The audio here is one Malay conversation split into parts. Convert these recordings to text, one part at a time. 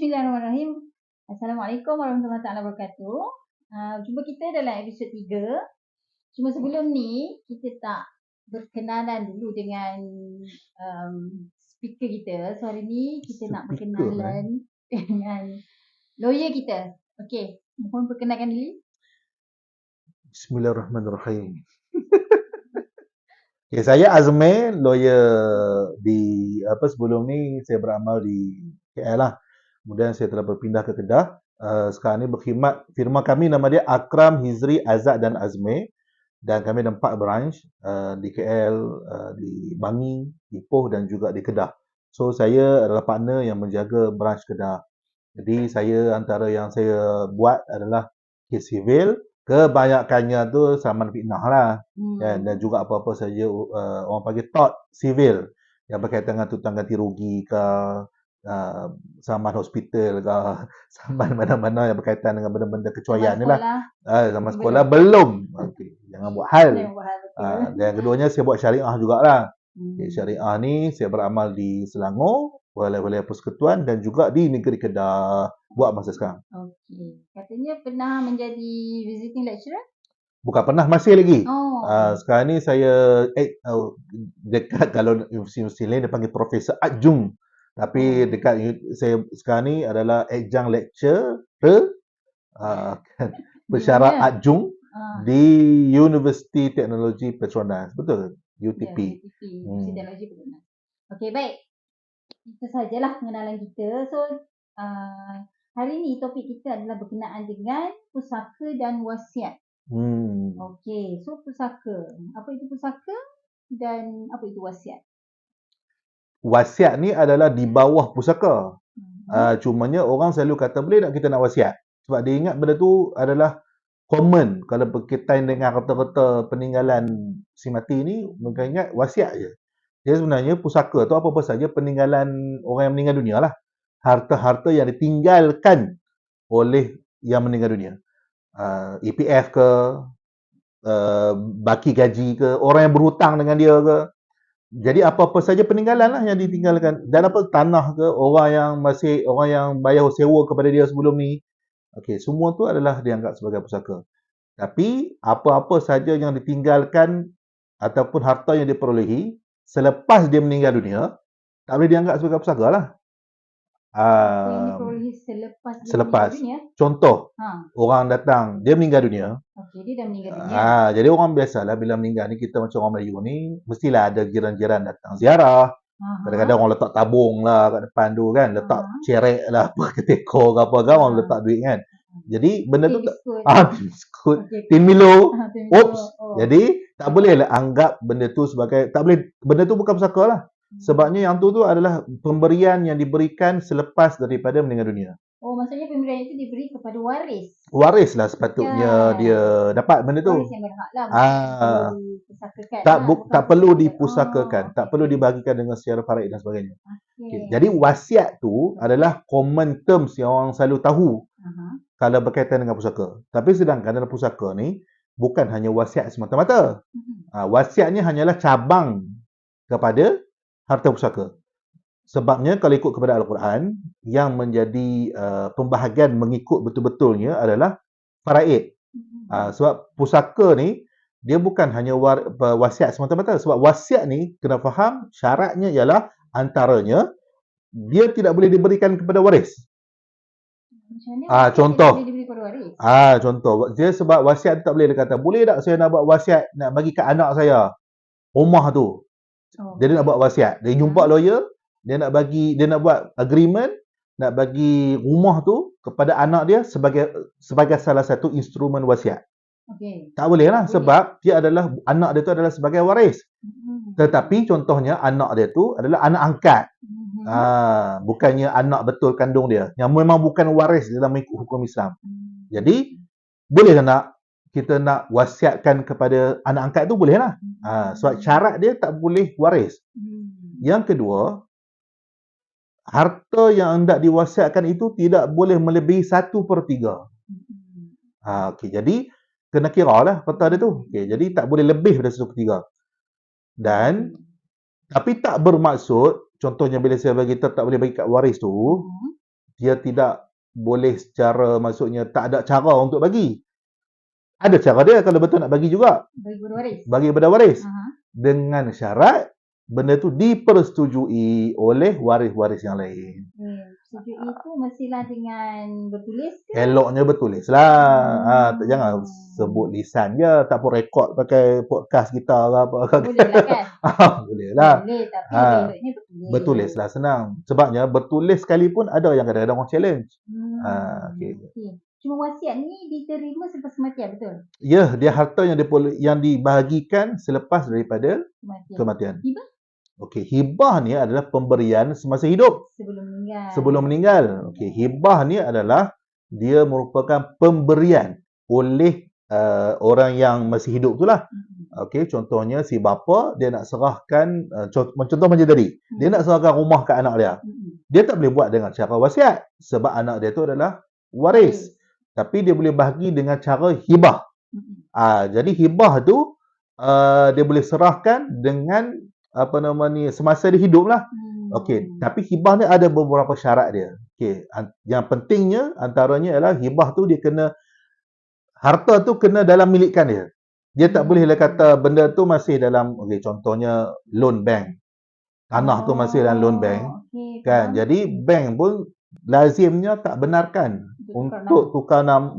Bismillahirrahmanirrahim. Assalamualaikum warahmatullahi wabarakatuh. Jumpa kita dalam episod 3. Cuma sebelum ni, kita tak berkenalan dulu dengan speaker kita. So hari ni kita nak berkenalan dengan lawyer kita. Okey, mohon perkenalkan diri. Bismillahirrahmanirrahim. Okay, saya Azmi, lawyer di sebelum ni saya beramal di KL lah. Kemudian saya telah berpindah ke Kedah. Sekarang ni berkhidmat, firma kami nama dia Akram, Hizri, Azad dan Azmi. Dan kami ada 4 branch di KL, di Bangi, Ipoh dan juga di Kedah. So saya adalah partner yang menjaga branch Kedah. Jadi saya antara yang saya buat adalah kes sivil. Kebanyakannya tu saman fitnah lah. Dan juga apa-apa saja orang panggil tort sivil yang berkaitan dengan tutang ganti rugi ke, saman hospital ke, saman mana-mana yang berkaitan dengan benda-benda kecuaian ni lah. Sama sekolah belum. Okay. Jangan buat hal. Dan yang keduanya saya buat syariah jugalah. Okay, syariah ni saya beramal di Selangor, wilayah Persekutuan dan juga di negeri Kedah buat masa sekarang. Okey. Katanya pernah menjadi visiting lecturer? Bukan pernah, masih lagi. Okay. Sekarang ni saya dekat, kalau universiti lain dia panggil Profesor Adjung. Tapi dekat saya sekarang ni adalah adjunct lecturer persyarat adjung di Universiti Teknologi Petronas. Betul? UTP. UTP. Universiti Teknologi Petronas. Okey, baik. Itu sajalah pengenalan kita. So, hari ni topik kita adalah berkenaan dengan pusaka dan wasiat. Okey, so pusaka. Apa itu pusaka dan apa itu wasiat? Wasiat ni adalah di bawah pusaka. Cumanya orang selalu kata boleh tak kita nak wasiat? Sebab dia ingat benda tu adalah common. Kalau berkaitan dengan harta-harta peninggalan si mati ni, mereka ingat wasiat je. Dia sebenarnya pusaka tu apa-apa saja peninggalan orang yang meninggal dunia lah. Harta-harta yang ditinggalkan oleh yang meninggal dunia. EPF ke, baki gaji ke, orang yang berhutang dengan dia ke. Jadi apa-apa saja peninggalan lah yang ditinggalkan. Dan apa tanah ke, orang yang bayar sewa kepada dia sebelum ni. Okey, semua tu adalah dianggap sebagai pusaka. Tapi apa-apa saja yang ditinggalkan ataupun harta yang diperolehi selepas dia meninggal dunia, tak boleh dianggap sebagai pusaka lah. Yang diperolehi selepas dunia? Contoh, orang datang, dia meninggal dunia. Okey, dia dah meninggal dunia. Jadi orang biasalah bila meninggal ni, kita macam orang Melayu ni, mestilah ada jiran-jiran datang ziarah. Kadang-kadang orang letak tabung lah kat depan tu kan, letak cerek lah, apa keteko ke apa kan, orang letak duit kan. Jadi benda tu biskut, tin Milo. Oops. Jadi tak boleh lah anggap benda tu sebagai, tak boleh, benda tu bukan pusaka lah. Sebabnya yang tu adalah pemberian yang diberikan selepas daripada meninggal dunia. Oh, maksudnya pemberian itu diberi kepada waris. Waris lah sepatutnya dia dapat benda tu. Waris yang berhak lah. Tak perlu dipusakakan. Tak perlu dibagikan dengan secara faraid dan sebagainya. Okay. Jadi wasiat tu adalah common terms yang orang selalu tahu kalau berkaitan dengan pusaka. Tapi sedangkan dalam pusaka ni bukan hanya wasiat semata-mata. Wasiatnya hanyalah cabang kepada harta pusaka. Sebabnya kalau ikut kepada Al-Quran, yang menjadi pembahagian mengikut betul-betulnya adalah faraid. Sebab pusaka ni dia bukan hanya wasiat semata-mata. Sebab wasiat ni kena faham syaratnya ialah antaranya dia tidak boleh diberikan kepada waris. Contoh. Contoh, dia sebab wasiat tak boleh dia kata, boleh tak saya nak buat wasiat nak bagi kat anak saya rumah tu. Dia nak buat wasiat. Dia jumpa lawyer, dia nak buat agreement, nak bagi rumah tu kepada anak dia sebagai salah satu instrumen wasiat. Okay. Tak boleh lah sebab dia adalah, anak dia tu adalah sebagai waris. Tetapi contohnya anak dia tu adalah anak angkat. Bukannya anak betul kandung dia, yang memang bukan waris dalam mengikut hukum Islam. Jadi boleh tak kita nak wasiatkan kepada anak angkat tu, boleh lah. Sebab syarat dia tak boleh waris. Yang kedua, harta yang hendak diwasiatkan itu tidak boleh melebihi 1/3. Okey, jadi kena kira lah harta dia tu. Okey, jadi tak boleh lebih daripada 1/3. Dan tapi tak bermaksud, contohnya bila saya bagi tak boleh bagi kat waris tu, dia tidak boleh secara, maksudnya tak ada cara untuk bagi. Ada cara dia kalau betul nak bagi juga. Bagi kepada waris. Bagi kepada waris. Aha. Dengan syarat benda tu dipersetujui oleh waris-waris yang lain. Setujui itu mestilah dengan bertulis ke? Eloknya bertulis lah. Jangan sebut lisan je, tak pun rekod pakai podcast kita ke apa. Boleh lah kan? Boleh lah. Boleh, tapi eloknya bertulis. Bertulis lah, senang. Sebabnya bertulis sekalipun ada yang kadang-kadang orang challenge. Okay. Cuma wasiat ni diterima selepas kematian, betul? Ya, dia harta yang dibahagikan selepas daripada kematian. Hibah? Okey, hibah ni adalah pemberian semasa hidup. Sebelum meninggal. Okey, hibah ni adalah dia merupakan pemberian oleh orang yang masih hidup tu lah. Okey, contohnya si bapa dia nak serahkan contoh macam tadi. Dia nak serahkan rumah ke anak dia. Dia tak boleh buat dengan cara wasiat sebab anak dia tu adalah waris. Tapi dia boleh bahagi dengan cara hibah. Jadi hibah tu dia boleh serahkan dengan semasa dia hidup lah. Okey, tapi hibah ni ada beberapa syarat dia. Okey, yang pentingnya antaranya ialah hibah tu dia kena, harta tu kena dalam milikan dia. Dia tak boleh lah kata benda tu masih dalam, okey, contohnya loan bank. Tanah tu masih dalam loan bank. Kan? Jadi bank pun lazimnya tak benarkan untuk tukar nama,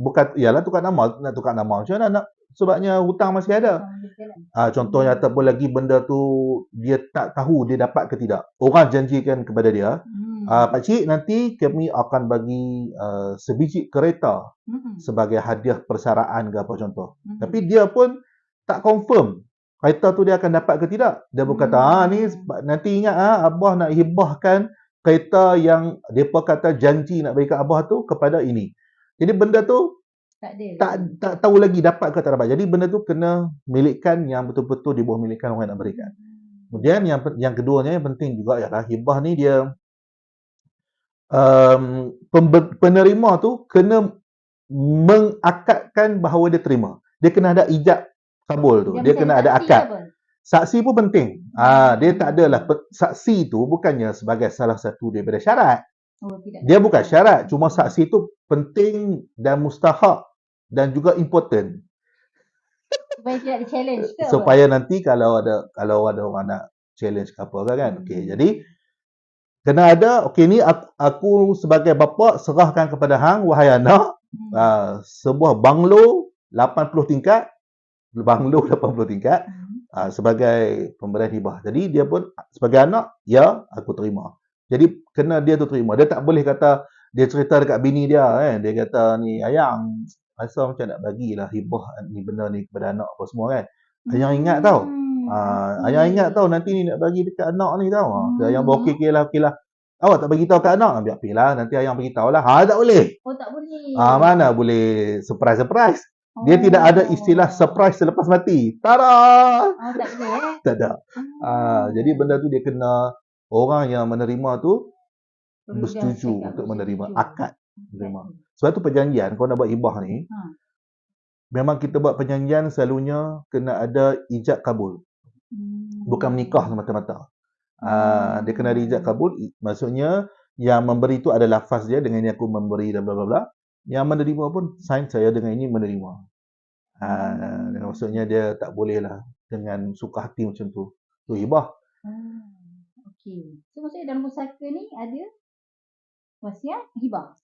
tukar nama, nak tukar nama macam mana nak, sebabnya hutang masih ada. Contohnya ataupun lagi benda tu dia tak tahu dia dapat ke tidak. Orang janjikan kepada dia, Pak Cik, nanti kami akan bagi sebiji kereta sebagai hadiah persaraan ke apa contoh. Tapi dia pun tak confirm kereta tu dia akan dapat ke tidak. Dia berkata, ni nanti ingat Abah nak hibahkan kereta yang depa kata janji nak bagi kat Abah tu kepada ini. Jadi benda tu tak tahu lagi dapat ke tak dapat. Jadi benda tu kena milikkan yang betul-betul di bawah milikan orang yang nak berikan. Kemudian yang keduanya yang penting juga ialah hibah ni dia penerima tu kena mengakadkan bahawa dia terima. Dia kena ada ijab kabul tu. Dia kena ada akad. Saksi pun penting. Dia tak adalah saksi tu bukannya sebagai salah satu daripada syarat. Dia bukan syarat, cuma saksi tu penting dan mustahak dan juga important. Supaya tidak di-challenge ke? Supaya nanti kalau ada orang nak challenge ke apa kan. Okey, jadi kena ada, okey ni aku sebagai bapa serahkan kepada hang wahai anak sebuah banglo 80 tingkat sebagai pemberian hibah. Jadi dia pun sebagai anak, ya aku terima. Jadi kena dia tu terima. Dia tak boleh kata dia cerita dekat bini dia kan. Dia kata ni ayang rasa macam nak bagilah hibah ni benda ni kepada anak apa semua kan. Ayang ingat tau. Ayang ingat tau nanti ni nak bagi dekat anak ni tau. Ayang okey lah. Awak tak bagi tahu kat anak, biar pilih nanti ayang bagi tahulah. Tak boleh. Tak boleh. Mana boleh surprise. Dia tidak ada istilah surprise selepas mati. Tada! Tak boleh Tak ada. Jadi benda tu dia kena orang yang menerima tu bersetuju untuk menerima, akad menerima. Sebab tu perjanjian kalau nak buat hibah ni, memang kita buat perjanjian selalunya kena ada ijab kabul. Bukan menikah semata-mata. Dia kena ada ijab kabul, maksudnya yang memberi tu ada lafaz dia dengan ini aku memberi dan bla bla bla. Yang menerima pun sign saya dengan ini menerima. Maksudnya dia tak boleh lah dengan suka hati macam tu. Tu hibah. Okey. So maksudnya dalam pusaka ni ada wasiat hibah.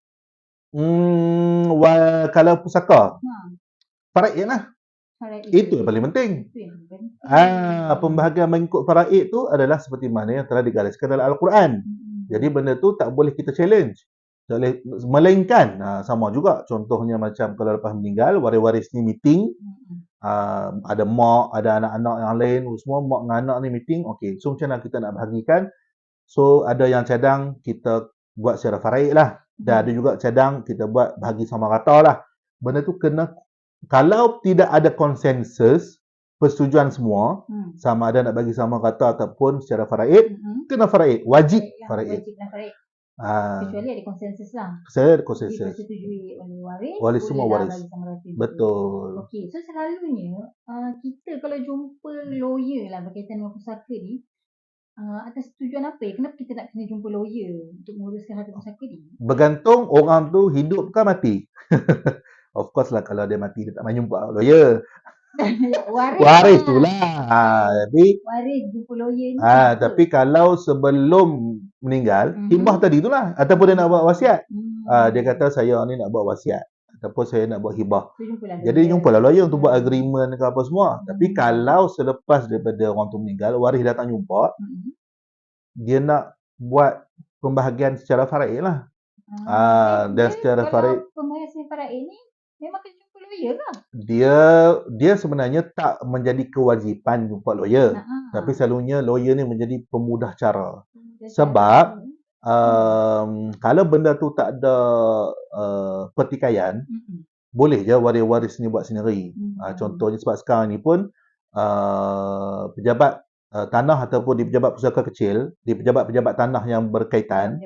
Kalau pusaka faraid lah. Itu yang paling penting. Pembahagian mengikut faraid tu adalah seperti mana yang telah digariskan dalam Al-Quran. Jadi benda tu tak boleh kita challenge. Melainkan sama juga contohnya macam kalau lepas meninggal waris-waris ni meeting, ada mak, ada anak-anak yang lain semua, mak dengan anak ni meeting, okey, so macam mana kita nak bahagikan. So ada yang cadang kita buat secara faraid lah, dan ada juga cadang kita buat bahagi sama rata lah. Benda tu kena, kalau tidak ada konsensus persetujuan semua, sama ada nak bagi sama rata ataupun secara faraid, kena faraid, wajib faraid. Kecuali ada konsensus lah. Saya ada konsensus. Dipersetujui oleh waris. Oleh semua waris. Betul. Okey, so selalunya kita kalau jumpa lawyer lah berkaitan dengan pusaka ni, atas tujuan apa ya? Kenapa kita nak kena jumpa lawyer untuk menguruskan harta pusaka ni? Bergantung orang tu hidup ke mati. Of course lah, kalau dia mati dia tak mahu jumpa lawyer. Waris tu lah. Waris jumpa lawyer ni. Tapi kalau sebelum meninggal, hibah tadi tu lah. Ataupun dia nak buat wasiat. Dia kata saya ni nak buat wasiat. Ataupun saya nak buat hibah. Jadi jumpalah lawyer untuk buat agreement ke apa semua. Tapi kalau selepas daripada orang tu meninggal, waris datang jumpa, dia nak buat pembahagian secara faraid lah. Dan secara faraid. Kalau pembahagian secara faraid ni memang kena jumpa lawyer lah. Dia sebenarnya tak menjadi kewajipan jumpa lawyer. Tapi selalunya lawyer ni menjadi pemudah cara. Sebab kalau benda tu tak ada pertikaian, boleh je waris-waris ni buat sendiri. Contohnya sebab sekarang ni pun pejabat tanah ataupun di pejabat pusaka kecil, di pejabat-pejabat tanah yang berkaitan,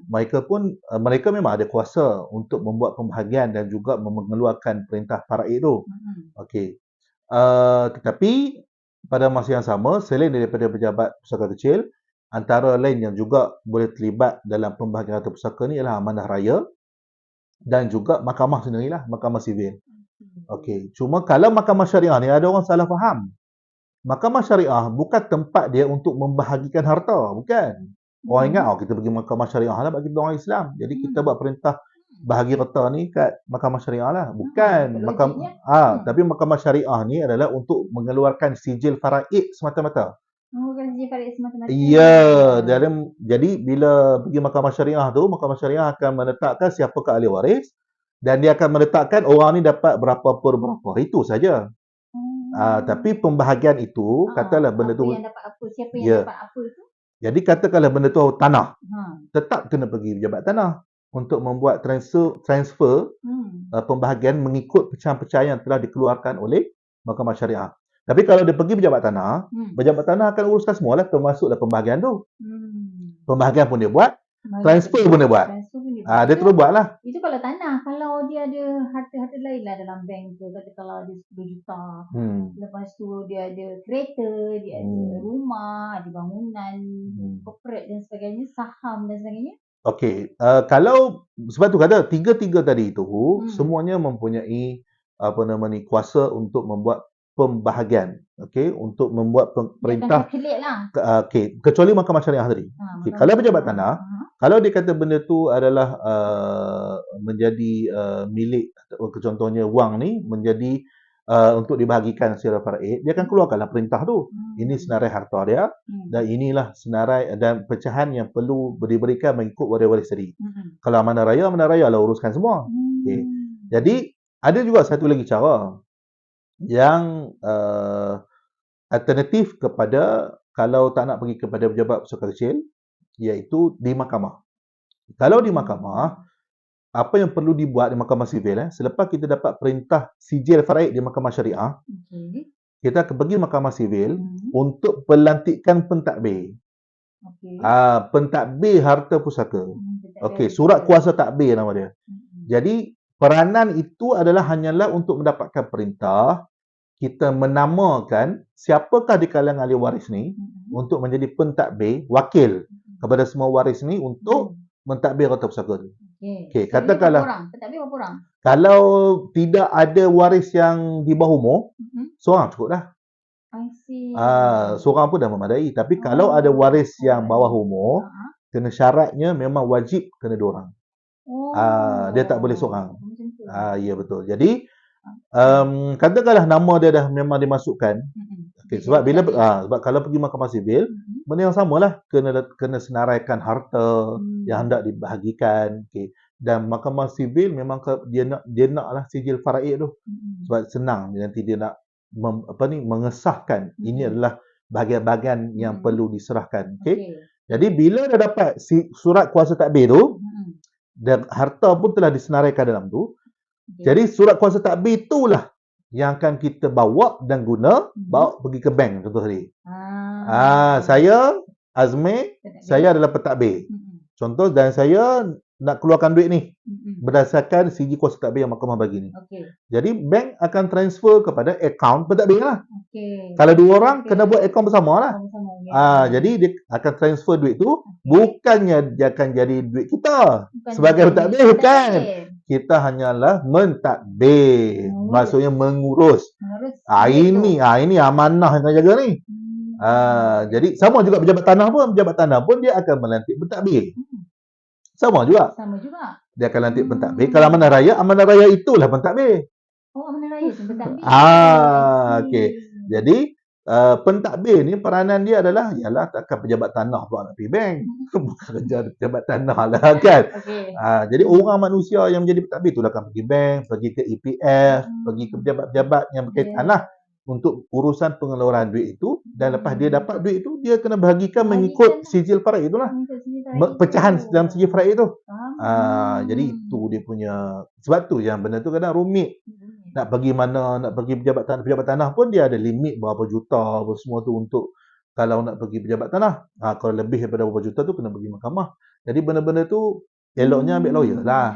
mereka memang ada kuasa untuk membuat pembahagian dan juga mengeluarkan perintah faraid tu. Okey. Tetapi pada masa yang sama, selain daripada pejabat pusaka kecil, antara lain yang juga boleh terlibat dalam pembahagian harta pusaka ni ialah amanah raya dan juga mahkamah sendirilah, mahkamah sivil. Okey. Cuma kalau mahkamah syariah ni ada orang salah faham. Mahkamah syariah bukan tempat dia untuk membahagikan harta, bukan. Orang ingat kita pergi mahkamah syariah lah bagi kita orang Islam. Jadi kita buat perintah bahagi harta ni kat mahkamah syariah lah. Bukan. Tapi mahkamah syariah ni adalah untuk mengeluarkan sijil faraid semata-mata. Sijil faraid semata-mata. Ya, jadi bila pergi mahkamah syariah tu, mahkamah syariah akan menetapkan siapakah ahli waris dan dia akan menetapkan orang ni dapat berapa per berapa. Itu saja. Tapi pembahagian itu, katalah benda tu yang dapat apa, siapa yang dapat apa tu. Jadi katakanlah benda tu tanah. Tetap kena pergi pejabat tanah untuk membuat transfer pembahagian mengikut pecahan-pecahan yang telah dikeluarkan oleh mahkamah syariah. Tapi kalau dia pergi pejabat tanah akan uruskan semualah, termasuklah pembahagian tu. Pembahagian pun dia buat, transfer pun dia buat. Dia terus buat lah. Itu kalau tanah. Kalau dia ada harta-harta lain lah dalam bank tu, kalau ada 10 juta, lepas tu dia ada kereta, dia ada rumah, ada bangunan, corporate dan sebagainya, saham dan sebagainya. Okey, kalau sebab tu kata tiga-tiga tadi itu semuanya mempunyai kuasa untuk membuat pembahagian, okey, untuk membuat perintah. Okey, kecuali mahkamah syariah tadi. Kalau pejabat tanah, kalau dia kata benda tu adalah menjadi milik, contohnya wang ni menjadi untuk dibahagikan secara faraid, dia akan keluarkanlah perintah tu. Ini senarai harta dia dan inilah senarai dan pecahan yang perlu diberikan mengikut waris-waris tadi. Kalau amanah raya lah uruskan semua. Okay. Jadi ada juga satu lagi cara yang alternatif kepada kalau tak nak pergi kepada pejabat pusaka kecil, iaitu di mahkamah. Kalau di mahkamah, apa yang perlu dibuat di mahkamah sivil, selepas kita dapat perintah sijil faraid di mahkamah syariah, kita akan pergi mahkamah sivil untuk pelantikan pentadbir. Pentadbir harta pusaka. Okey, surat kuasa tadbir nama dia. Jadi peranan itu adalah hanyalah untuk mendapatkan perintah, kita menamakan siapakah di kalangan ahli waris ni untuk menjadi pentadbir, wakil kepada semua waris ni untuk mentadbir harta pusaka tu. Okey, katakanlah pentadbir berapa orang? Kalau tidak ada waris yang di bawah umur, seorang cukup dah. I see. Seorang pun dah memadai. Tapi kalau ada waris yang bawah umur, kena syaratnya memang wajib kena 2 orang. Dia tak boleh seorang. Ya betul. Jadi katakanlah nama dia dah memang dimasukkan. Okay, sebab sebab kalau pergi mahkamah sivil, benda yang samalah, kena senaraikan harta yang hendak dibahagikan. Okay. Dan mahkamah sivil memang dia naklah sijil faraid tu. Sebab senang nanti dia nak mengesahkan ini adalah bahagian-bahagian yang perlu diserahkan. Okay. Jadi bila dah dapat surat kuasa tadbir tu, dan harta pun telah disenaraikan dalam tu, jadi surat kuasa tadbir itulah yang akan kita bawa dan bawa pergi ke bank contoh tadi. Saya Azmi, saya adalah pentadbir. Contoh, dan saya nak keluarkan duit ni. berdasarkan siji kuasa takbir yang mahkamah bagi ni. Okey. Jadi bank akan transfer kepada akaun pentadbir lah. Okey. Kalau dua orang Okey. kena buat akaun bersama lah. Sama-sama. Ya. Jadi dia akan transfer duit tu, bukannya dia akan jadi duit kita sebagai pentadbir, bukan. Kita hanyalah mentadbir. Maksudnya mengurus. Ini amanah yang kena jaga ni. Jadi sama juga pejabat tanah pun dia akan melantik pentadbir. Sama juga. Dia akan lantik pentadbir. Kalau amanah raya itulah pentadbir. Oh, amanah raya tu pentadbir. Okey. Jadi pentadbir ni peranan dia adalah takkan pejabat tanah pula nak pergi bank. Bukan kerja pejabat tanah lah kan. Jadi orang manusia yang menjadi pentadbir tu akan pergi bank, pergi ke EPF, pergi ke pejabat-pejabat yang berkaitan lah untuk urusan pengeluaran duit itu, dan lepas dia dapat duit itu dia kena bahagikan mengikut sijil faraid itulah. Pecahan dalam sijil faraid itu. Jadi itu dia punya, sebab tu yang benda tu kadang rumit. Nak pergi mana, nak pergi pejabat tanah pun dia ada limit berapa juta apa semua tu untuk kalau nak pergi pejabat tanah. Kalau lebih daripada berapa juta tu kena pergi mahkamah. Jadi benda-benda tu eloknya ambil lawyer lah.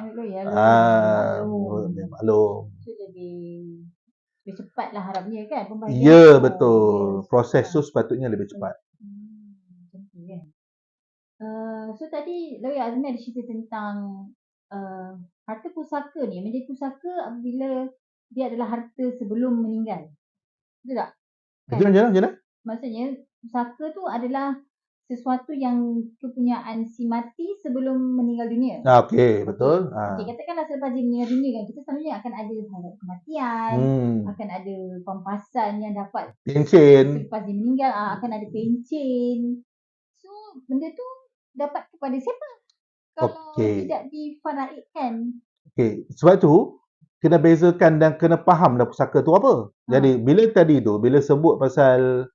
Maklum. Lebih cepat lah harapnya kan pembayaran. Ya, betul. Proses tu sepatutnya lebih cepat. So tadi Lawyer Azmi ada cerita tentang harta pusaka ni menjadi pusaka apabila dia adalah harta sebelum meninggal. Betul tak? Kan? Macam mana? Maksudnya pusaka tu adalah sesuatu yang kepunyaan si mati sebelum meninggal dunia. Okey, betul. Katakanlah selepas dia meninggal dunia kan, kita selalunya akan ada hayat kematian, akan ada pampasan yang dapat pencen. Selepas dia meninggal, akan ada pencen. So, benda tu dapat kepada siapa? Kalau tidak difaraidkan. Okey, sebab tu kena bezakan dan kena faham dah pusaka tu apa. Jadi bila sebut pasal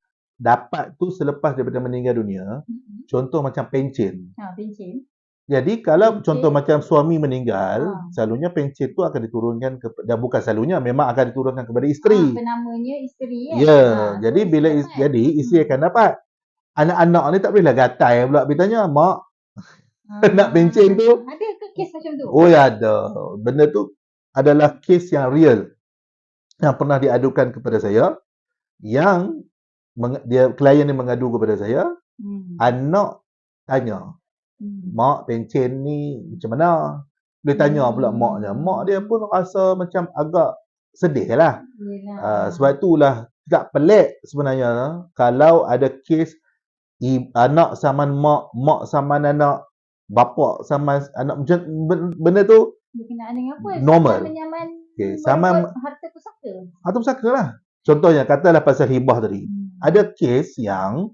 dapat tu selepas daripada meninggal dunia, contoh macam pencen. Pencen. Jadi kalau contoh macam suami meninggal, selalunya pencen tu akan diturunkan dan bukan selalunya, memang akan diturunkan kepada isteri. Penamanya isteri kan. Ya, jadi bila isteri akan dapat. Anak-anak ni tak bolehlah gatai pula bertanya, mak nak pencen tu. Ada ke kes macam tu? Oh ya, ada. Benda tu adalah kes yang real yang pernah diadukan kepada saya, yang klien ni mengadu kepada saya. Anak tanya, mak pencen ni macam mana? Dia tanya pula maknya. Mak dia pun rasa macam agak sedih lah. Sebab itulah tak pelik sebenarnya kalau ada kes anak saman mak saman anak, bapa saman anak, macam benda tu berkenaan dengan apa? Normal. Sama harta pusaka. Harta pusaka lah. Contohnya katalah pasal hibah tadi. Ada kes yang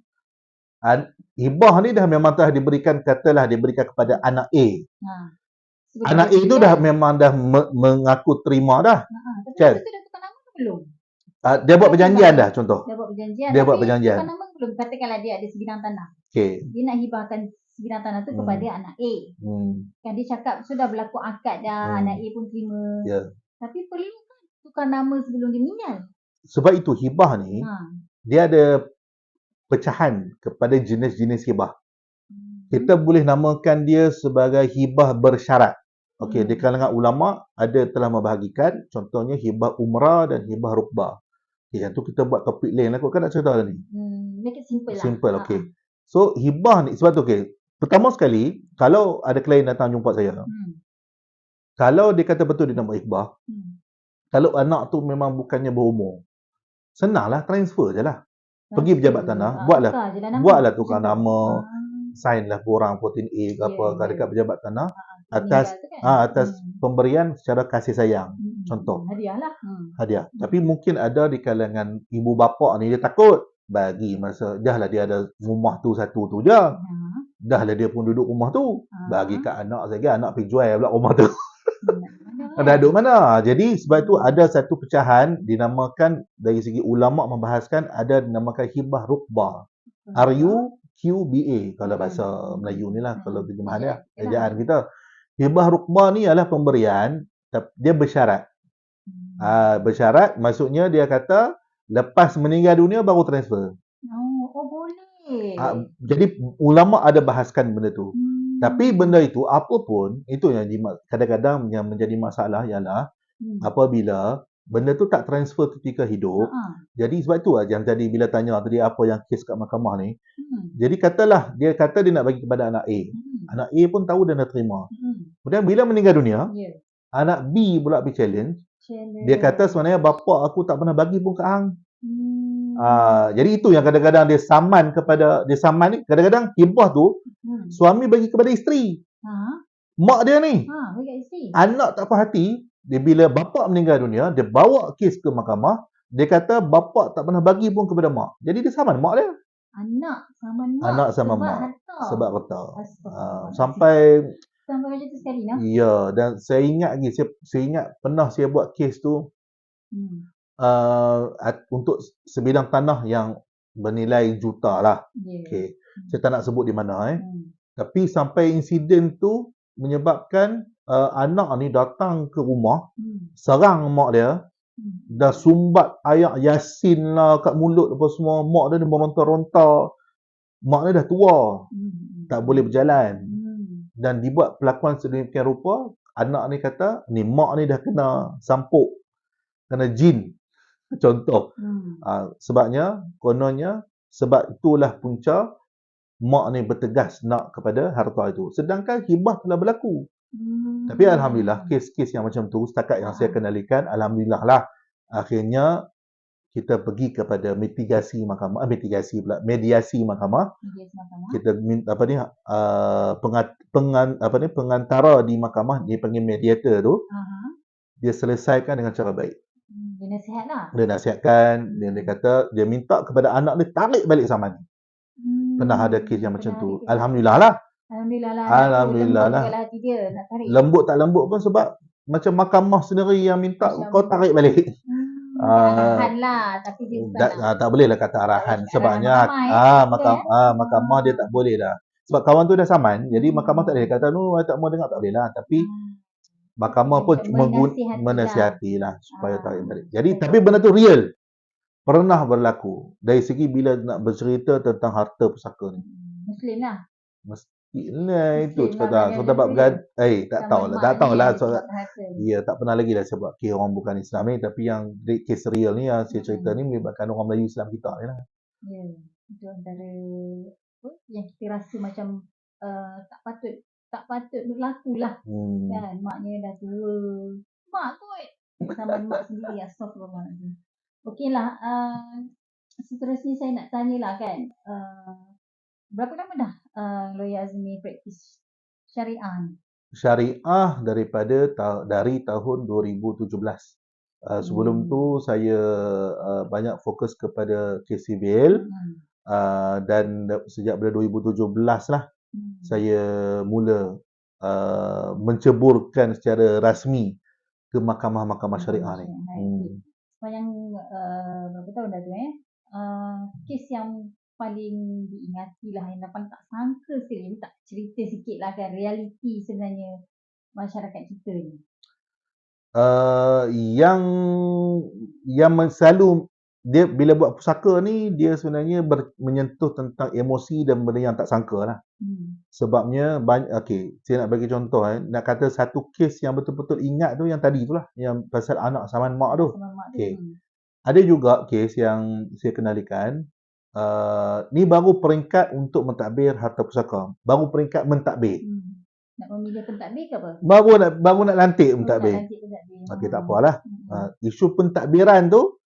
hibah ni dah memang telah diberikan kepada anak A. Anak A tu dah memang dah mengaku terima dah. Tapi itu dah tukar nama ke belum? Dia buat perjanjian dah contoh. Dia buat perjanjian. Tukar nama belum? Katakanlah dia ada sebidang tanah. Dia nak hibahkan sebidang tanah tu kepada anak A. Kan dia cakap sudah berlaku akad dah, anak A pun terima. Tapi perlu kan tukar nama sebelum dia meninggal. Sebab itu hibah ni dia ada pecahan kepada jenis-jenis hibah. Kita boleh namakan dia sebagai hibah bersyarat. Okey, di kalangan ulama ada telah membahagikan contohnya hibah umrah dan hibah rukbah. Yang tu kita buat topik lain lah kot, kan nak cerita ni. Make it simple lah. Simple, okey. So hibah ni sebab tu pertama sekali kalau ada klien datang jumpa saya. Kalau dia kata betul dia nak buat hibah. Kalau anak tu memang bukannya berumur, senanglah transfer je lah. Pergi pejabat tanah, buatlah tukar nama, signlah korang 14A ke apa dekat pejabat tanah atas pemberian secara kasih sayang. Contoh. Hadiah. Tapi mungkin ada di kalangan ibu bapa ni dia takut bagi masa dah lah dia ada rumah tu satu tu je. Dah lah dia pun duduk rumah tu. Bagi kat anak saya, anak pergi jual pula rumah tu. Ada duduk mana? Jadi sebab itu ada satu pecahan dinamakan dari segi ulama membahaskan, ada dinamakan hibah rukbah. RUQBA kalau bahasa Melayu ni lah, kalau terjemahan dia, ejaan kita. Hibah rukbah ni adalah pemberian, dia bersyarat. Bersyarat maksudnya dia kata lepas meninggal dunia baru transfer. Oh boleh. Jadi ulama ada bahaskan benda tu. Tapi benda itu, apa pun, itu yang kadang-kadang yang menjadi masalah ialah apabila benda tu tak transfer ketika hidup. Jadi sebab tu yang tadi bila tanya tadi apa yang kes kat mahkamah ni. Jadi katalah dia kata dia nak bagi kepada anak A. Anak A pun tahu dia nak terima. Kemudian bila meninggal dunia, anak B pula pergi challenge. Dia kata sebenarnya bapa aku tak pernah bagi pun kat hang. Jadi itu yang kadang-kadang dia saman ni kadang-kadang hibah tu suami bagi kepada isteri. Mak dia ni. Anak tak puas hati, dia bila bapa meninggal dunia, dia bawa kes ke mahkamah, dia kata bapa tak pernah bagi pun kepada mak. Jadi dia saman mak dia. Anak sama mak harta. sebab harta. Sampai macam tu sekali nah. Ya, dan saya ingat lagi saya ingat pernah saya buat kes tu untuk sebidang tanah yang bernilai juta lah. Okey. Saya tak nak sebut di mana Tapi sampai insiden tu menyebabkan anak ni datang ke rumah, serang mak dia, dah sumbat ayat Yasin lah kat mulut apa semua. Mak dia meronta-ronta. Mak dia dah tua, tak boleh berjalan. Dan dibuat pelakuan sedemikian rupa, anak ni kata, ni mak ni dah kena sampuk, kena jin. Contoh. Sebabnya, kononnya, sebab itulah punca mak ni bertegas nak kepada harta itu. Sedangkan hibah telah berlaku. Tapi Alhamdulillah, kes-kes yang macam tu, setakat yang saya kenalikan, Alhamdulillah lah, akhirnya kita pergi kepada mediasi mahkamah. Kita minta pengantara di mahkamah, dia panggil mediator tu. Dia selesaikan dengan cara baik. Dia nasihat lah. Dia nasihatkan, dia kata dia minta kepada anak dia tarik balik saman. Pernah ada kes yang macam tu. Alhamdulillah lah. Alhamdulillah lah. Lembut tak lembut pun sebab macam mahkamah sendiri yang minta kau tarik balik. Arahan lah, tapi dia tak boleh lah kata arahan. Sebabnya mahkamah dia tak boleh dah. Sebab kawan tu dah saman, jadi mahkamah tak boleh kata tak mau dengar, tak boleh lah. Tapi mahkamah pun cuma menasihati lah supaya tarik balik. Jadi tapi benda tu real. Pernah berlaku. Dari segi bila nak bercerita tentang harta pusaka ni. Muslim lah. Mestilah itu cakap. So dapat tak tahulah. Ya, tak pernah lagi dah saya buat kes orang bukan Islam ni, tapi yang kes real ni yang saya cerita ni melibatkan orang Melayu Islam kita ni lah. Ya, itu antara yang kita rasa macam tak patut berlaku lah. Kan, maknya dah tua. Mak kot. Sama mak sendiri, astagfirullahaladzim. Okey lah, seterusnya saya nak tanyalah kan, berapa lama dah Lawyer Azmi praktis syariah? Syariah dari tahun 2017. Sebelum tu saya banyak fokus kepada kes sivil, dan sejak pada 2017 lah saya mula menceburkan secara rasmi ke mahkamah-mahkamah syariah ni. Sepanjang berapa tahun dah tu kes yang paling diingati lah, yang paling tak sangka sekali, tak cerita sikit lah kan realiti sebenarnya masyarakat kita ni. Yang selalu dia bila buat pusaka ni, dia sebenarnya menyentuh tentang emosi dan benda yang tak sangka lah. Sebabnya saya nak bagi contoh nak kata satu kes yang betul-betul ingat tu yang tadi tu lah, yang pasal anak saman mak tu. Ada juga kes yang saya kenalikan, ni baru peringkat untuk mentadbir harta pusaka, baru peringkat mentadbir. Nak memilih pentadbir ke apa? Baru nak lantik pentadbir. Okey, tak apalah. Isu pentadbiran tu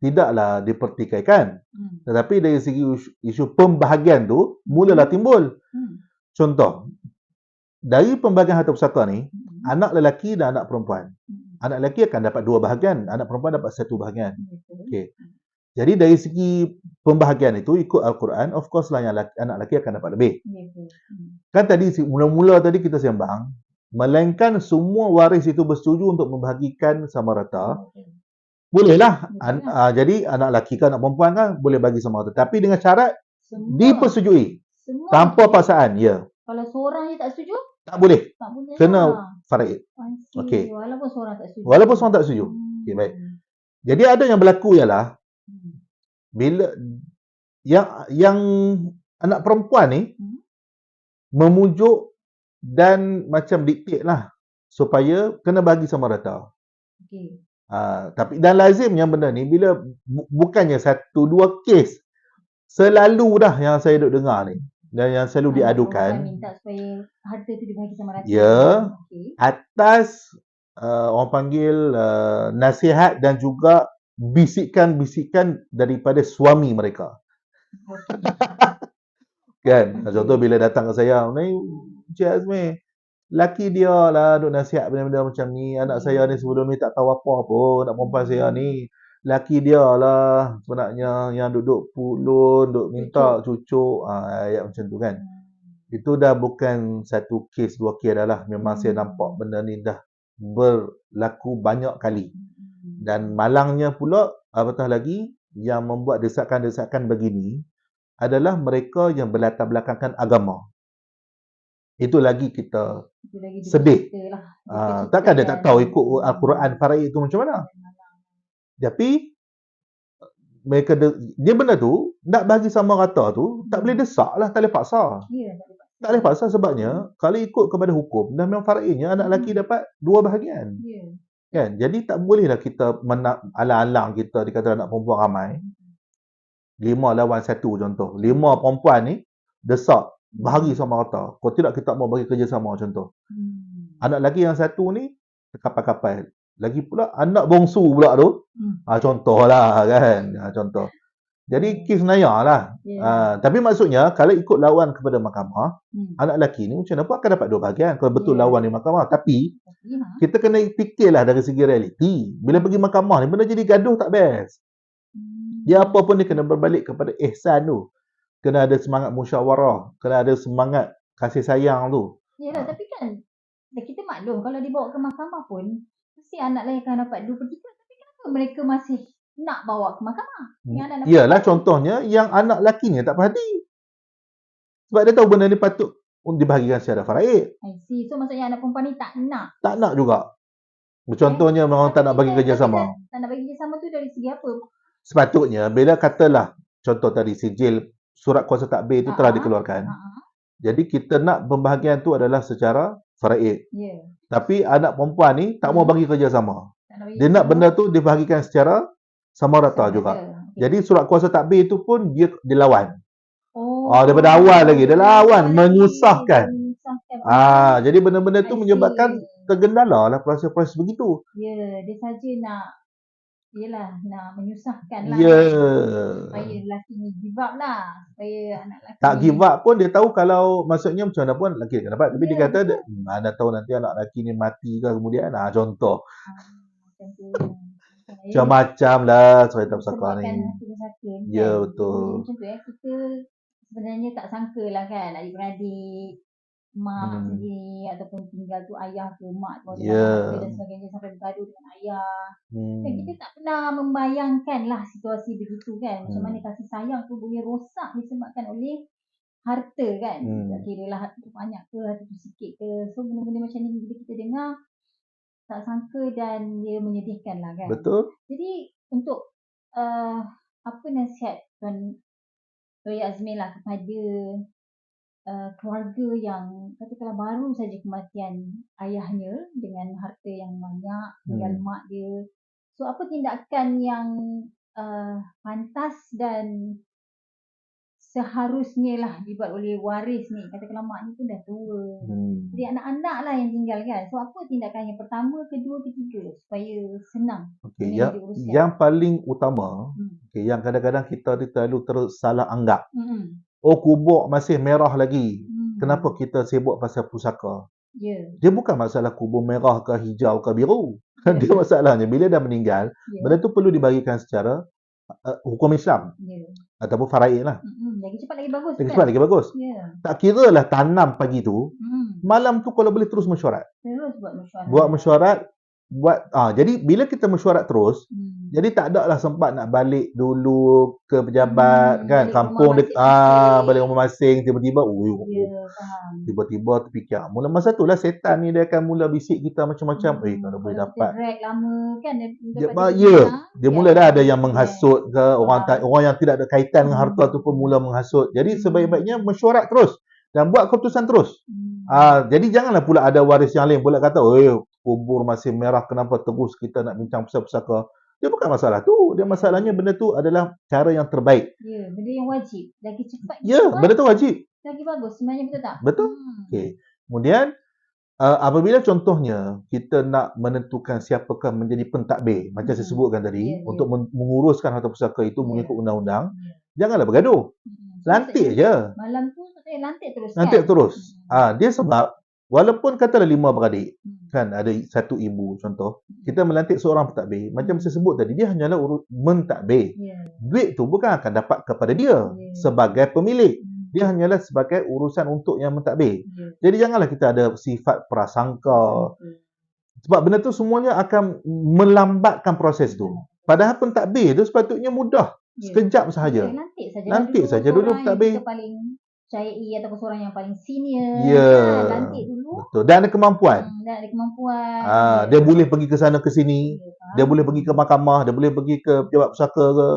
tidaklah dipertikaikan. Tetapi dari segi isu pembahagian tu mulalah timbul. Contoh, dari pembahagian harta pusaka ni, anak lelaki dan anak perempuan. Anak lelaki akan dapat 2 bahagian, anak perempuan dapat 1 bahagian. Okey. Jadi dari segi pembahagian itu ikut Al-Quran, of course lah yang anak lelaki akan dapat lebih. Kan tadi mula-mula tadi kita sembang, melainkan semua waris itu bersetuju untuk membahagikan sama rata. Bolehlah. Jadi anak lelaki kan anak perempuan kan boleh bagi sama rata, tapi dengan syarat dipersetujui. Tanpa paksaan, ya. Kalau seorang je tak setuju? Tak boleh. Kena faraid. Okey. Walaupun seorang tak setuju. Okey, baik. Jadi ada yang berlaku ialah bila yang anak perempuan ni memujuk dan macam dictate lah supaya kena bagi sama rata. Okey. Tapi dan lazimnya benda ni bila bukannya satu dua kes, selalu dah yang saya duk dengar ni dan yang selalu Orang diadukan, minta supaya harta tu dibagi sama rata. ya, Okey. atas orang panggil nasihat dan juga bisikan-bisikan daripada suami mereka. Kan? Contoh bila datang ke saya, ni Encik Azmi, laki dia lah duk nasihat benda-benda macam ni. Anak saya ni sebelum ni tak tahu apa pun, anak perempuan saya ni. Laki dia lah sebenarnya yang duduk pulun, duk minta cucuk. Ayat macam tu kan. Itu dah bukan satu kes, dua kes dah lah. Memang saya nampak benda ni dah berlaku banyak kali. Dan malangnya pula, apatah lagi, yang membuat desakan-desakan begini adalah mereka yang berlatar belakangkan agama. Itu lagi kita sedih. Takkan dia tak tahu ikut Al-Quran Faraid itu macam mana. Tapi mereka dia benda tu nak bagi sama rata tu tak boleh desak lah, tak boleh paksa. Tak boleh paksa sebabnya kalau ikut kepada hukum dan memang faraidnya anak lelaki dapat 2 bahagian. Kan? Jadi tak bolehlah kita alang-alang kita dikata anak perempuan ramai. 5 lawan 1 contoh. 5 perempuan ni desak bahagi sama rata. Kalau tidak kita mau bagi kerjasama contoh. Anak lelaki yang satu ni kapal-kapal. Lagi pula anak bongsu pula tu. Contohlah kan. Contoh. Jadi kes naya lah. Tapi maksudnya kalau ikut lawan kepada mahkamah, anak lelaki ni macam mana pun akan dapat 2 bahagian kalau betul lawan di mahkamah. Tapi kita kena fikirlah dari segi realiti. Bila pergi mahkamah ni benda jadi gaduh tak best. Dia apa pun dia kena berbalik kepada ihsan tu. Kena ada semangat musyawarah, kena ada semangat kasih sayang tu. Yalah, tapi kan kita maklum kalau dibawa ke mahkamah pun mesti anak lain akan dapat 2/3. Tapi kenapa mereka masih nak bawa ke mahkamah? Yalah, contohnya yang anak lelaki ni tak berhati. Sebab dia tahu benda ni patut dibahagikan secara faraid. I see. So maksudnya anak perempuan ni tak nak. Tak nak juga. Contohnya memang tak nak bagi kerjasama. Tak nak bagi kerjasama tu dari segi apa? Sepatutnya bila katalah contoh tadi sijil surat kuasa takbir itu telah dikeluarkan. Jadi kita nak pembahagian tu adalah secara faraid. Tapi anak perempuan ni tak mau bagi kerjasama. Dia nak benda tu dibahagikan secara sama rata juga. Jadi surat kuasa takbir itu pun dia lawan. Daripada awal lagi dia lawan, menyusahkan. Jadi benda-benda tu menyebabkan tergendala lah proses-proses begitu. Ya, dia saja nak nak menyusahkan lah. Supaya lelaki ni give up lah. Supaya anak lelaki tak give up pun dia tahu kalau maksudnya macam mana pun lelaki akan dapat. Tapi dia kata mana tahu nanti anak lelaki ni mati ke kemudian. Contoh. Macam-macam lah cerita pesaka ni. Ya, betul. Macam tu kita sebenarnya tak sangka lah kan adik-beradik, mak sendiri ataupun tinggal tu ayah tu, mak tu dan sebagainya sampai bergaduh dengan ayah. Dan kita tak pernah membayangkan lah situasi begitu kan. Macam mana kasih sayang tu boleh rosak disebabkan oleh harta kan. Tak kira lah harta tu banyak ke, harta tu sikit ke. So benda-benda macam ni bila kita dengar tak sangka dan dia menyedihkan lah kan. Betul. Jadi untuk apa nasihat Tuan Loya Azmi lah kepada keluarga yang katakanlah baru saja kematian ayahnya dengan harta yang banyak, tinggal mak dia. So apa tindakan yang pantas dan seharusnya lah dibuat oleh waris ni. Katakanlah mak ni pun dah tua. Jadi anak-anak lah yang tinggal kan. So apa tindakan yang pertama, kedua, ketiga supaya senang. Yang paling utama, yang kadang-kadang kita terlalu tersalah anggap. Kubur masih merah lagi. Kenapa kita sibuk pasal pusaka? Dia bukan masalah kubur merah ke hijau ke biru. Dia masalahnya bila dah meninggal, benda tu perlu dibagikan secara hukum Islam. Ataupun faraid lah. Lagi cepat lagi bagus. Lagi cepat lagi bagus. Tak kira lah tanam pagi tu, malam tu kalau boleh terus mesyuarat. Buat mesyuarat. Jadi bila kita mesyuarat terus, jadi tak ada lah sempat nak balik dulu ke pejabat kan, kampung balik rumah masing, tiba-tiba tiba-tiba terfikir. Mula masa tu lah setan ni dia akan mula bisik kita macam-macam. Kalau boleh dapat drag lama kan dia mula dah ada yang menghasut ke orang yang tidak ada kaitan dengan harta tu pun mula menghasut. Jadi sebaik-baiknya mesyuarat terus. dan buat keputusan terus. Jadi janganlah pula ada waris yang lain pula kata, kubur masih merah, kenapa terus kita nak bincang pusaka-pusaka. Dia bukan masalah tu. Dia masalahnya benda tu adalah cara yang terbaik. Ya, benda yang wajib. Lagi cepat. Ya, benda tu wajib. Lagi bagus sebenarnya, betul tak? Betul. Okey. Kemudian, apabila contohnya kita nak menentukan siapakah menjadi pentadbir, macam saya sebutkan tadi, untuk menguruskan harta pusaka itu mengikut undang-undang, janganlah bergaduh. Lantik je. Malam tu lantik terus Lantik terus. Dia sebab, walaupun katalah 5 beradik, kan ada satu ibu contoh, kita melantik seorang pentadbir, macam saya sebut tadi, dia hanyalah mentadbir. Duit tu bukan akan dapat kepada dia sebagai pemilik. Dia hanyalah sebagai urusan untuk yang mentadbir. Jadi janganlah kita ada sifat prasangka. Sebab benda tu semuanya akan melambatkan proses tu. Padahal pentadbir tu sepatutnya mudah. Sekejap sahaja. Lantik saja dulu pentadbir. Kita paling percayai ataupun seorang yang paling senior. Lantik dulu. Betul. Dan ada kemampuan. Dia boleh pergi ke sana ke sini. Dia boleh pergi ke mahkamah, dia boleh pergi ke pejabat pusaka ke.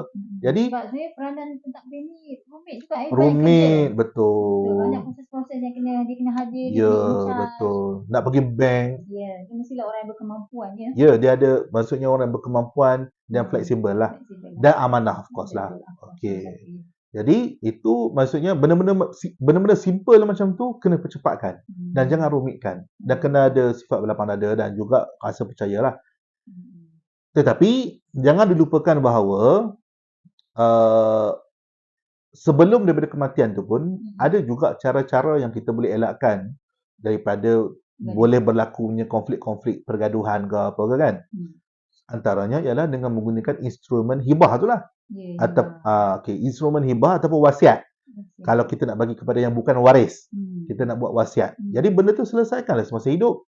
Jadi sebab sebenarnya peranan pentadbir ni rumit juga. Rumit, betul. Banyak proses-proses yang dia kena hadir. Ya, betul. Nak pergi bank. Ya, dia mestilah orang yang berkemampuan. Ya, dia ada, maksudnya orang yang berkemampuan dan fleksibel lah. Dan amanah, of course lah. Okey. Jadi, itu maksudnya benda-benda simple macam tu kena percepatkan. Dan jangan rumitkan. Dan kena ada sifat berlapang dada dan juga rasa percayalah. Tetapi, jangan dilupakan bahawa sebelum daripada kematian tu pun, ada juga cara-cara yang kita boleh elakkan daripada boleh berlakunya konflik-konflik pergaduhan ke apa ke kan. Antaranya ialah dengan menggunakan instrumen hibah tu lah. Instrumen hibah ataupun wasiat. Kalau kita nak bagi kepada yang bukan waris, kita nak buat wasiat. Jadi benda tu selesaikanlah semasa hidup.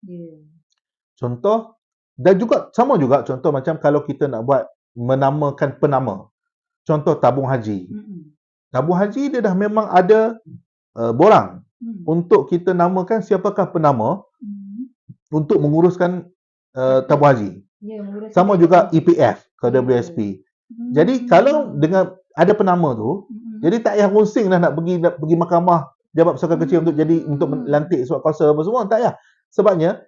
Contoh, dan juga sama juga contoh macam kalau kita nak buat menamakan penama. Contoh tabung haji. Tabung haji dia dah memang ada borang untuk kita namakan siapakah penama untuk menguruskan tabung haji. Sama juga EPF ke WSP. Jadi kalau dengan ada penama tu, jadi tak payah pusing lah nak pergi mahkamah jabat pusaka kecil untuk melantik surat kuasa apa semua, tak payah. Sebabnya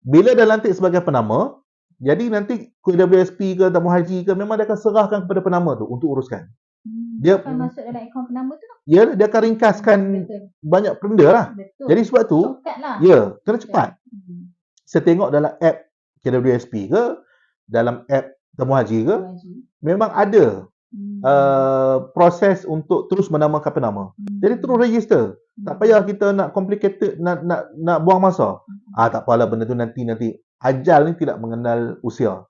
bila dah lantik sebagai penama, jadi nanti WSP ke tabung haji ke memang dia akan serahkan kepada penama tu untuk uruskan. Dia akan masuk dalam akaun penama tu. Ya, dia akan ringkaskan banyak benda lah. Jadi sebab tu, kena cepat. Saya tengok dalam app KWSP ke, dalam app tabung haji ke, memang ada proses untuk terus menamakan penama. Jadi terus register. Tak payah kita nak complicated, nak buang masa. Tak apalah benda tu nanti. Ajal ni tidak mengenal usia.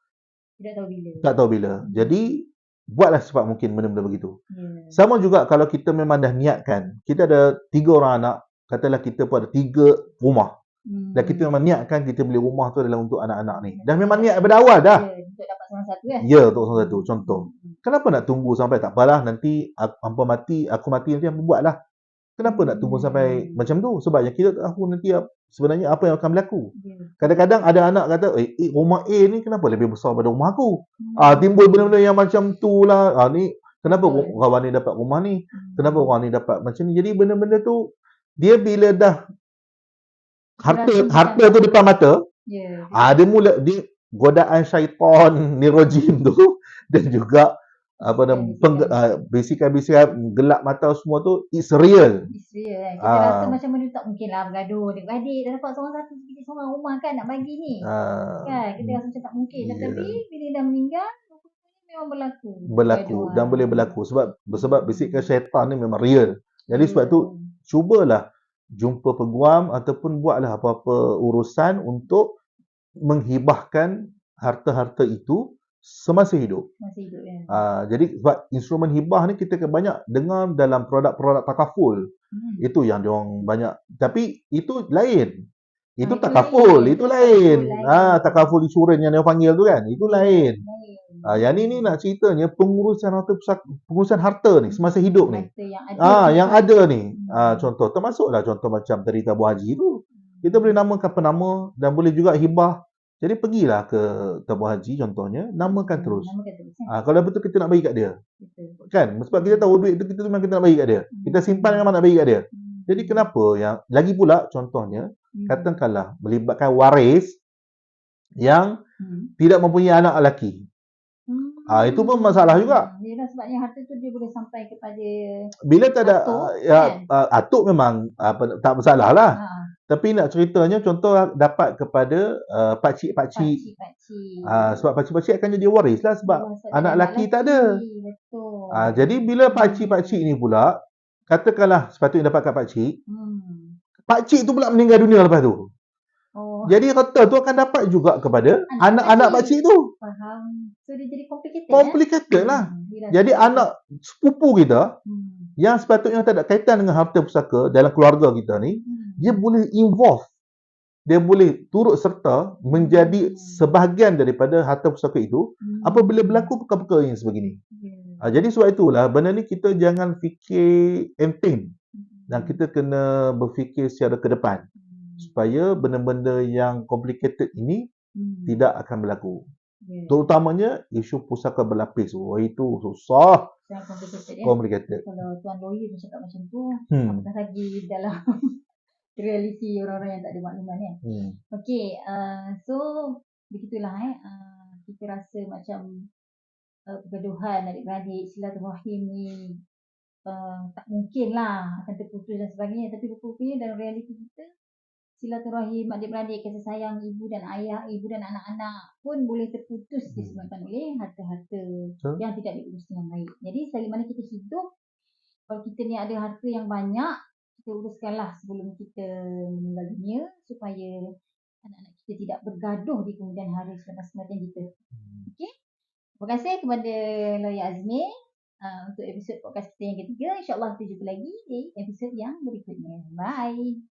Tak tahu bila. Jadi, buatlah secepat mungkin benda-benda begitu. Sama juga kalau kita memang dah niatkan. Kita ada 3 orang anak. Katalah kita pun ada 3 rumah. Dan kita memang niatkan kita beli rumah tu adalah untuk anak-anak ni. Dah memang niat daripada awal dah. Untuk dapat salah satu kan? Ya, untuk salah satu. Contoh. Kenapa nak tunggu sampai tak apalah nanti aku mati nanti aku buat lah. Kenapa nak tunggu sampai macam tu? Sebabnya kita tak tahu nanti sebenarnya apa yang akan berlaku. Kadang-kadang ada anak kata, rumah A ni kenapa lebih besar daripada rumah aku? Timbul benda-benda yang macam tu lah. Ni kenapa kawan ni dapat rumah ni? Kenapa orang ni dapat macam ni? Jadi benda-benda tu, dia bila dah harta tu depan mata, dia mula godaan syaitan ni rojim tu dan juga bisikan gelap mata semua tu, it's real. Kita rasa macam benda tak mungkin lah bergaduh. Adik dah dapat seorang rumah kan nak bagi ni. Kan kita rasa macam tak mungkin. Tetapi bila dah meninggal, memang berlaku dan boleh berlaku sebab bisikan syaitan ni memang real. Jadi sebab tu cubalah jumpa peguam ataupun buatlah apa-apa urusan untuk menghibahkan harta-harta itu semasa hidup. Jadi sebab instrumen hibah ni kita banyak dengar dalam produk-produk takaful. Itu yang diorang banyak. Tapi itu lain. Itu takaful, itu lain. Takaful insurans yang dia panggil tu kan, itu lain. Yang ni nak ceritanya pengurusan harta ni semasa hidup ni. Yang ada ni. Contoh termasuklah contoh macam tadi tabung haji tu. Kita boleh namakan penama dan boleh juga hibah. Jadi pergilah ke tabung haji contohnya, namakan terus. Kalau betul kita nak bagi kat dia. Kan? Sebab kita tahu duit tu kita memang kita nak bagi kat dia. Kita simpan memang nak bagi kat dia. Jadi kenapa yang lagi pula contohnya katakanlah melibatkan waris yang tidak mempunyai anak lelaki. Itu pun masalah juga. Yelah, sebabnya harta tu dia boleh sampai kepada Bila tak ada atuk, atuk memang tak masalah lah. Ha. Tapi nak ceritanya contoh dapat kepada pakcik-pakcik. Sebab pakcik-pakcik akan jadi waris lah sebab anak lelaki tak ada. Betul. Jadi bila pakcik-pakcik ni pula katakanlah sepatutnya dapat kat pakcik. Pakcik tu pula meninggal dunia lepas tu. Jadi harta tu akan dapat juga kepada anak-anak pakcik tu. Faham. So dia jadi complicated. Complicated lah. Jadi anak sepupu kita yang sepatutnya tak ada kaitan dengan harta pusaka dalam keluarga kita ni, dia boleh involve. Dia boleh turut serta menjadi sebahagian daripada harta pusaka itu apabila berlaku perkara-perkara yang sebegini. Jadi sebab itulah benda ni kita jangan fikir enteng dan kita kena berfikir secara ke depan supaya benda-benda yang complicated ini tidak akan berlaku. Terutamanya isu pusaka berlapis. Itu susah. Complicated. Kalau tuan lawyer pun cakap macam tu, apatah lagi dalam realiti orang-orang yang tak ada makluman kan. Okey, so begitulah kita rasa macam pergaduhan adik-beradik, silaturahim ni tak mungkin lah akan terputus dan sebagainya. Tapi rupanya dalam realiti kita, silaturahim adik-beradik, kasih sayang ibu dan ayah, ibu dan anak-anak pun boleh terputus disebabkan oleh harta-harta yang tidak diurus dengan baik. Jadi selagi mana kita hidup, kalau kita ni ada harta yang banyak, kita uruskanlah sebelum kita meninggal dunia supaya anak-anak kita tidak bergaduh di kemudian hari selepas kematian kita. Okey? Terima kasih kepada Lawyer Azmi untuk episod podcast kita yang ketiga. InsyaAllah kita jumpa lagi di episod yang berikutnya. Bye.